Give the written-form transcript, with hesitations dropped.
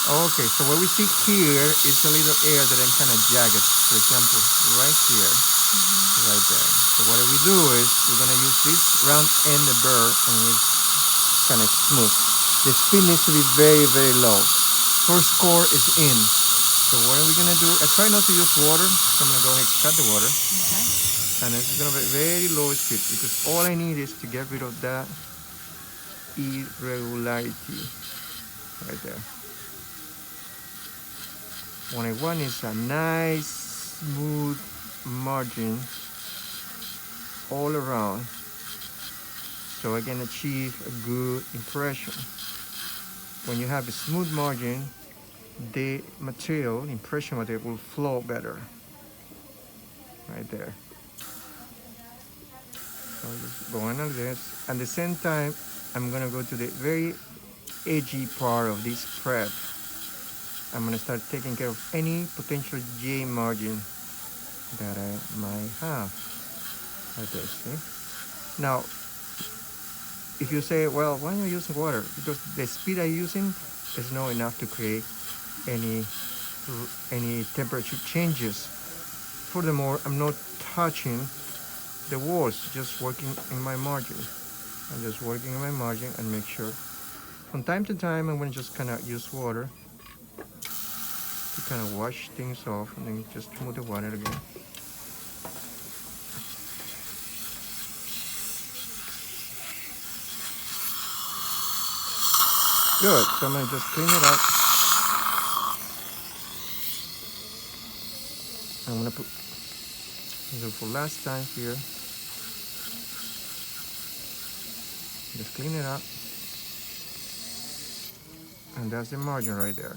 Okay, so what we see here is a little air that I'm kind of jagged. For example, right here, right there. So what we do is we're gonna use this round end burr and it's kind of smooth. The speed needs to be very, very low. First core is in. So what are we gonna do? I try not to use water. So I'm gonna go ahead and cut the water. Okay. And it's gonna be very low speed because all I need is to get rid of that irregularity right there. What I want is a nice smooth margin all around so I can achieve a good impression. When you have a smooth margin, the material, impression material, will flow better right there. So just going like this. At the same time, I'm gonna go to the very edgy part of this prep. I'm gonna start taking care of any potential J margin that I might have. Like this, see? Now, if you say, well, why am I using water? Because the speed I'm using is not enough to create any any temperature changes. Furthermore, I'm not touching the walls, just working in my margin. I'm just working in my margin and make sure. From time to time, I'm gonna just kind of use water to kind of wash things off and then just remove the water again. Good, so I'm gonna just clean it up. I'm gonna put this for last time here. Just clean it up. And that's the margin right there.